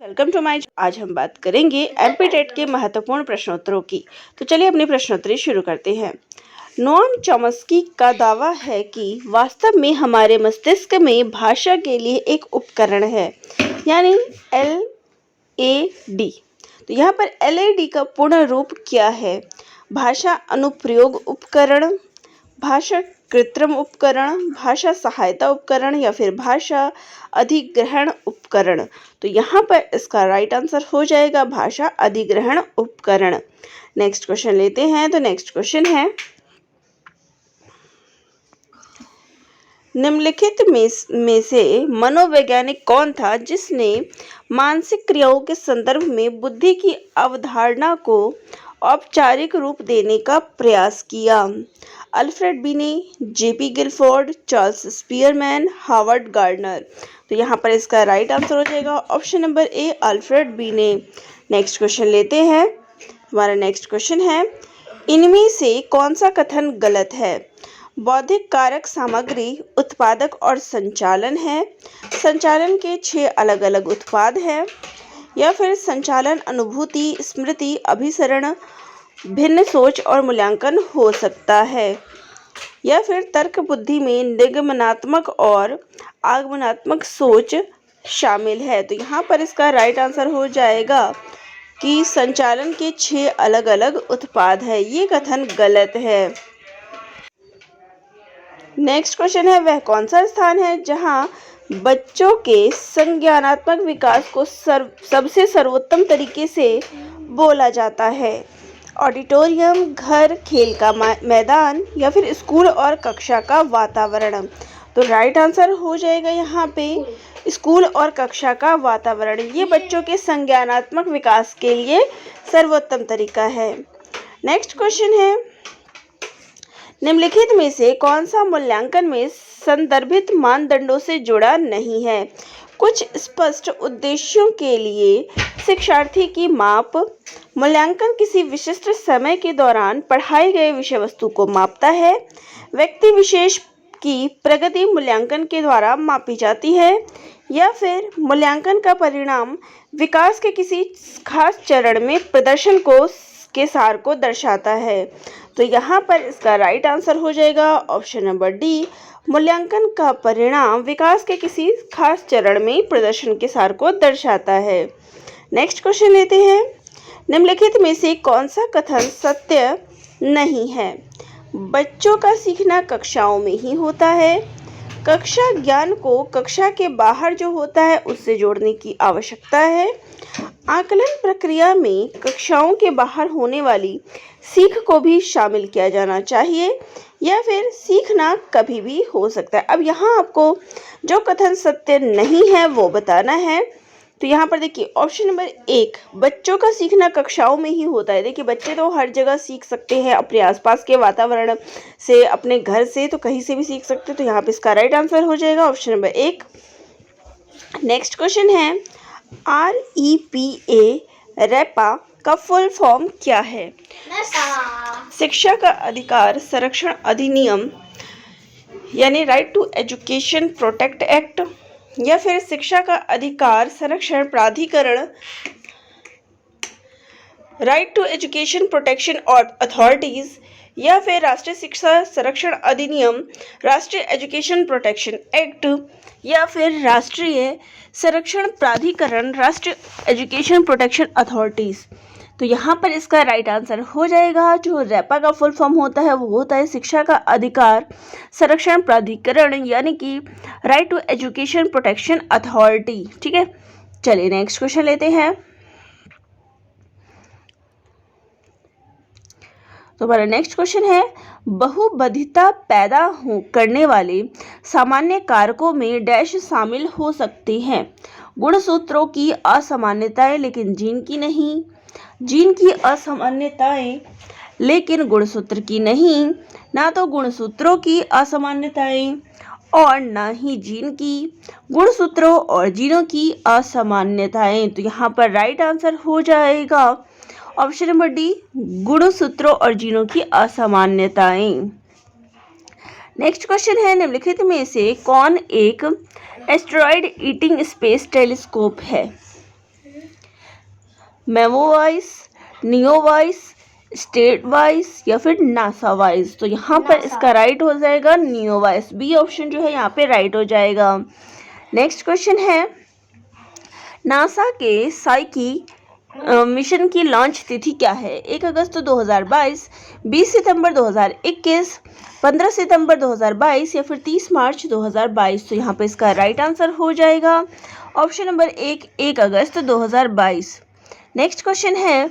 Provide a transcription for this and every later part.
Welcome to my. आज हम बात करेंगे एमपी टेट के महत्वपूर्ण प्रश्नोत्तरों की। तो चलिए अपनी प्रश्नोत्तरी शुरू करते हैं। नोम चॉम्स्की का दावा है कि वास्तव में हमारे मस्तिष्क में भाषा के लिए एक उपकरण है, यानी LAD। तो यहाँ पर LAD का पूर्ण रूप क्या है? भाषा अनुप्रयोग उपकरण, भाषा कृत्रिम उपकरण, भाषा सहायता उपकरण या फिर भाषा अधिग्रहण उपकरण। तो यहाँ पर इसका राइट आंसर हो जाएगा भाषा अधिग्रहण उपकरण। नेक्स्ट क्वेश्चन लेते हैं। तो नेक्स्ट क्वेश्चन है, निम्नलिखित में से मनोवैज्ञानिक कौन था जिसने मानसिक क्रियाओं के संदर्भ में बुद्धि की अवधारणा को औपचारिक रूप देने का प्रयास किया? Alfred Binet, JP Guilford, Charles Spearman, Harvard Gardner. तो यहाँ पर इसका राइट आंसर हो जाएगा option number A, Alfred Binet. Next question लेते हैं। हमारा नेक्स्ट क्वेश्चन है, इनमें से कौन सा कथन गलत है? बौद्धिक कारक सामग्री, उत्पादक और संचालन है, संचालन के 6 अलग अलग उत्पाद हैं, या फिर संचालन अनुभूति, स्मृति, अभिसरण, भिन्न सोच और मूल्यांकन हो सकता है, या फिर तर्क बुद्धि में निगमनात्मक और आगमनात्मक सोच शामिल है। तो यहाँ पर इसका राइट आंसर हो जाएगा कि संचालन के 6 अलग अलग उत्पाद है। ये कथन गलत है। नेक्स्ट क्वेश्चन है, वह कौन सा स्थान है जहाँ बच्चों के संज्ञानात्मक विकास को सबसे सर्वोत्तम तरीके से बोला जाता है? ऑडिटोरियम, घर, खेल का मैदान या फिर स्कूल और कक्षा का वातावरण। तो राइट आंसर हो जाएगा यहाँ पे स्कूल और कक्षा का वातावरण। ये बच्चों के संज्ञानात्मक विकास के लिए सर्वोत्तम तरीका है। नेक्स्ट क्वेश्चन है, निम्नलिखित में से कौन सा मूल्यांकन में संदर्भित मानदंडों से जुड़ा नहीं है? कुछ स्पष्ट उद्देश्यों के लिए शिक्षार्थी की माप, मूल्यांकन किसी विशिष्ट समय के दौरान पढ़ाए गए विषय वस्तु को मापता है, व्यक्ति विशेष की प्रगति मूल्यांकन के द्वारा मापी जाती है, या फिर मूल्यांकन का परिणाम विकास के किसी खास चरण में प्रदर्शन के सार को दर्शाता है। तो यहाँ पर इसका राइट आंसर हो जाएगा ऑप्शन नंबर डी, मूल्यांकन का परिणाम विकास के किसी खास चरण में प्रदर्शन के सार को दर्शाता है। नेक्स्ट क्वेश्चन लेते हैं, निम्नलिखित में से कौन सा कथन सत्य नहीं है? बच्चों का सीखना कक्षाओं में ही होता है, कक्षा ज्ञान को कक्षा के बाहर जो होता है उससे जोड़ने की आवश्यकता है, आकलन प्रक्रिया में कक्षाओं के बाहर होने वाली सीख को भी शामिल किया जाना चाहिए, या फिर सीखना कभी भी हो सकता है। अब यहाँ आपको जो कथन सत्य नहीं है वो बताना है। तो यहाँ पर देखिए ऑप्शन नंबर 1, बच्चों का सीखना कक्षाओं में ही होता है। देखिए बच्चे तो हर जगह सीख सकते हैं, अपने आसपास के वातावरण से, अपने घर से, तो कहीं से भी सीख सकते हैं। तो यहाँ पे इसका राइट आंसर हो जाएगा ऑप्शन नंबर 1। नेक्स्ट क्वेश्चन है, REPA रेपा का फुल फॉर्म क्या है? शिक्षा का अधिकार संरक्षण अधिनियम, यानी right to education protect act, या फिर शिक्षा का अधिकार संरक्षण प्राधिकरण, right to education protection authorities, या फिर राष्ट्रीय शिक्षा संरक्षण अधिनियम, राष्ट्रीय एजुकेशन प्रोटेक्शन एक्ट, या फिर राष्ट्रीय संरक्षण प्राधिकरण, राष्ट्रीय एजुकेशन प्रोटेक्शन अथॉरिटीज। तो यहाँ पर इसका राइट आंसर हो जाएगा, जो रेपा का फुल फॉर्म होता है वो होता है शिक्षा का अधिकार संरक्षण प्राधिकरण, यानी कि right to education protection authority. ठीक है, चलिए नेक्स्ट क्वेश्चन लेते हैं। तो हमारा नेक्स्ट क्वेश्चन है, बहुबधिता पैदा करने वाले सामान्य कारकों में डैश शामिल हो सकते हैं? गुणसूत्रों की असामान्यताएं लेकिन जीन की नहीं, जीन की असामान्यताएं लेकिन गुणसूत्र की नहीं, ना तो गुणसूत्रों की असामान्यताएं और ना ही जीन की, गुणसूत्रों और जीनों की असामान्यताएं। तो यहाँ पर राइट आंसर हो जाएगा ऑप्शन नंबर डी, गुणसूत्रों और जीनों की असामान्यताएं। नेक्स्ट क्वेश्चन है, निम्नलिखित में से कौन एक एस्टेरॉयड ईटिंग स्पेस टेलीस्कोप है? Memo wise, neo wise, state wise या फिर नासा वाइज। तो यहाँ पर इसका राइट हो जाएगा नियो वाइज। बी ऑप्शन जो है यहाँ पे राइट हो जाएगा। नेक्स्ट क्वेश्चन है, नासा के साइकी मिशन की लॉन्च तिथि क्या है? 1 अगस्त 2022, 20 सितंबर 2021, 15 सितंबर 2022 या फिर 30 मार्च 2022। तो यहाँ पे इसका राइट आंसर हो जाएगा ऑप्शन नंबर 1 अगस्त 2022। नेक्स्ट क्वेश्चन है,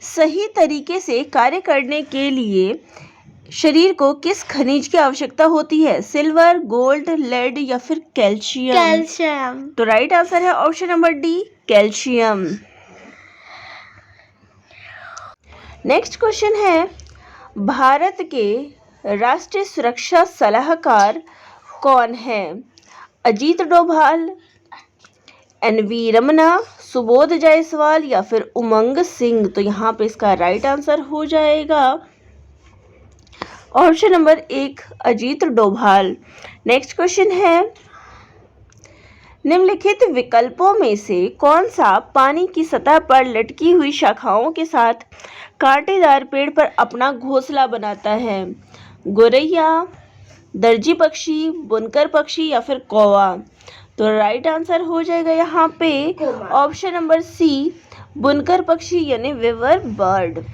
सही तरीके से कार्य करने के लिए शरीर को किस खनिज की आवश्यकता होती है? सिल्वर, गोल्ड, लेड या फिर कैल्शियम? तो राइट आंसर है option number D, calcium. Next question है, भारत के राष्ट्रीय सुरक्षा सलाहकार कौन है? अजीत डोभाल, एन.वी. रमना, सुबोध जायसवाल या फिर उमंग सिंह? तो यहाँ पे इसका राइट आंसर हो जाएगा option number 1, Ajit Doval. Next question है, निम्नलिखित विकल्पों में से कौन सा पानी की सतह पर लटकी हुई शाखाओं के साथ कांटेदार पेड़ पर अपना घोंसला बनाता है? गोरैया, दर्जी पक्षी, बुनकर पक्षी या फिर कौवा? तो राइट आंसर हो जाएगा यहाँ पे ऑप्शन नंबर सी, बुनकर पक्षी यानी वीवर बर्ड।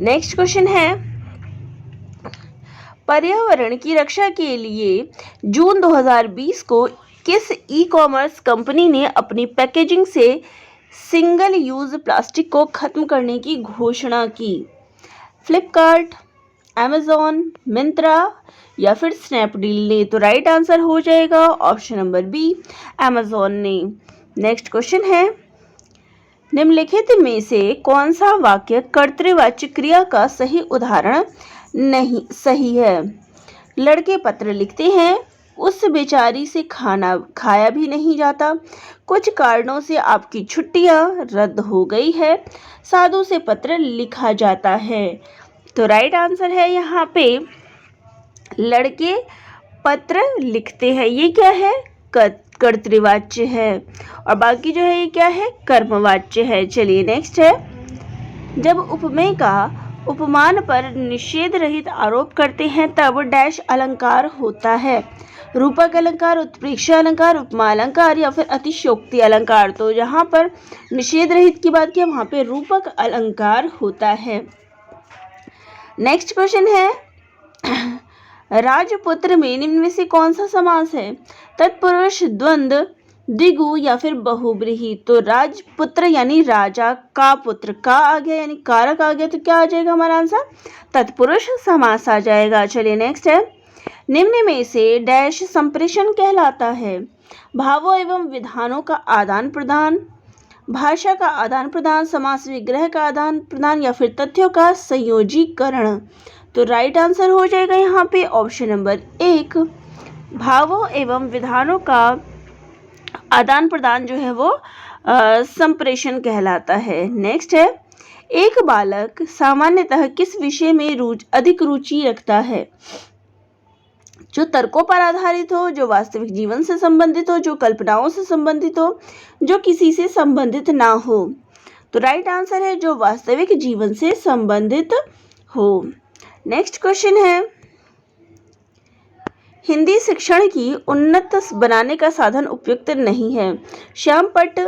नेक्स्ट क्वेश्चन है, पर्यावरण की रक्षा के लिए जून 2020 को किस ई कॉमर्स कंपनी ने अपनी पैकेजिंग से सिंगल यूज प्लास्टिक को खत्म करने की घोषणा की? फ्लिपकार्ट, अमेजॉन, मिंत्रा या फिर स्नैपडील ने? तो राइट आंसर हो जाएगा ऑप्शन नंबर बी, अमेजॉन ने। नेक्स्ट क्वेश्चन है, निम्नलिखित में से कौन सा वाक्य कर्तृवाची क्रिया का सही उदाहरण नहीं सही है? लड़के पत्र लिखते हैं, उस बेचारी से खाना खाया भी नहीं जाता, कुछ कारणों से आपकी छुट्टियां रद्द हो गई है, साधु से पत्र लिखा जाता है। तो राइट आंसर है यहाँ पे लड़के पत्र लिखते हैं। ये क्या है? कर्तृवाच्य है और बाकी जो है ये क्या है? कर्मवाच्य है। चलिए नेक्स्ट है, जब उपमेय का उपमान पर निषेध रहित आरोप करते हैं तब डैश अलंकार होता है? रूपक अलंकार, उत्प्रेक्षा अलंकार, उपमा अलंकार या फिर अतिशयोक्ति अलंकार? तो जहाँ पर निषेध रहित की बात की वहाँ पे रूपक अलंकार होता है। नेक्स्ट क्वेश्चन है, राजपुत्र में निम्न में से कौन सा समास है? तत्पुरुष, द्वंद्व, द्विगु या फिर बहुब्रीहि? तो राजपुत्र यानी राजा का पुत्र, का आ गया यानी कारक आ गया, तो क्या आ जाएगा हमारा आंसर? तत्पुरुष समास आ जाएगा। चलिए नेक्स्ट है, निम्न में से डैश संप्रेषण कहलाता है? भावों एवं विधानों का आदान प्रदान, भाषा का आदान प्रदान, समास विग्रह का आदान प्रदान या फिर तथ्यों का संयोजीकरण? तो राइट आंसर हो जाएगा यहाँ पे ऑप्शन नंबर 1, भावों एवं विधानों का आदान प्रदान जो है वो संप्रेषण कहलाता है। नेक्स्ट है, एक बालक सामान्यतः किस विषय में अधिक रुचि रखता है? जो तर्कों पर आधारित हो, जो वास्तविक जीवन से संबंधित हो, जो कल्पनाओं से संबंधित हो, जो किसी से संबंधित ना हो? तो राइट आंसर है जो वास्तविक जीवन से संबंधित हो। नेक्स्ट क्वेश्चन है, हिंदी शिक्षण की उन्नत बनाने का साधन उपयुक्त नहीं है? श्यामपट्ट,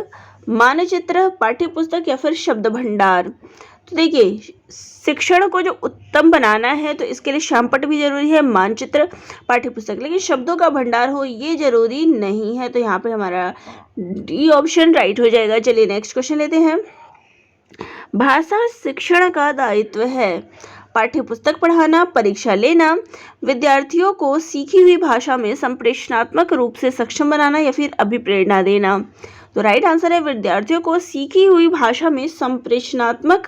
मानचित्र, पाठ्यपुस्तक या फिर शब्द भंडार? तो देखिए, शिक्षण को जो उत्तम बनाना है तो इसके लिए श्यामपट्ट भी जरूरी है, मानचित्र, पाठ्यपुस्तक, लेकिन शब्दों का भंडार हो ये जरूरी नहीं है। तो यहाँ पे हमारा डी ऑप्शन राइट हो जाएगा। चलिए नेक्स्ट क्वेश्चन लेते हैं, भाषा शिक्षण का दायित्व है? पाठ्यपुस्तक पढ़ाना, परीक्षा लेना, विद्यार्थियों को सीखी हुई भाषा में संप्रेषणात्मक रूप से सक्षम बनाना या फिर अभिप्रेरणा देना? तो राइट आंसर है विद्यार्थियों को सीखी हुई भाषा में संप्रेषणात्मक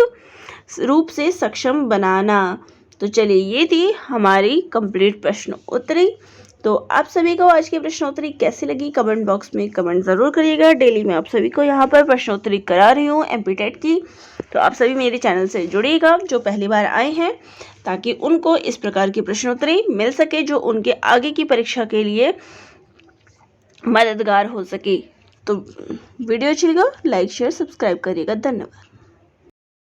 रूप से सक्षम बनाना। तो चलिए ये थी हमारी कंप्लीट प्रश्न उत्तरी। तो आप सभी को आज की प्रश्नोत्तरी कैसी लगी कमेंट बॉक्स में कमेंट ज़रूर करिएगा। डेली मैं आप सभी को यहाँ पर प्रश्नोत्तरी करा रही हूँ एमपीटेट की, तो आप सभी मेरे चैनल से जुड़िएगा जो पहली बार आए हैं, ताकि उनको इस प्रकार की प्रश्नोत्तरी मिल सके जो उनके आगे की परीक्षा के लिए मददगार हो सके। तो वीडियो अच्छी लगा लाइक शेयर सब्सक्राइब करिएगा। धन्यवाद।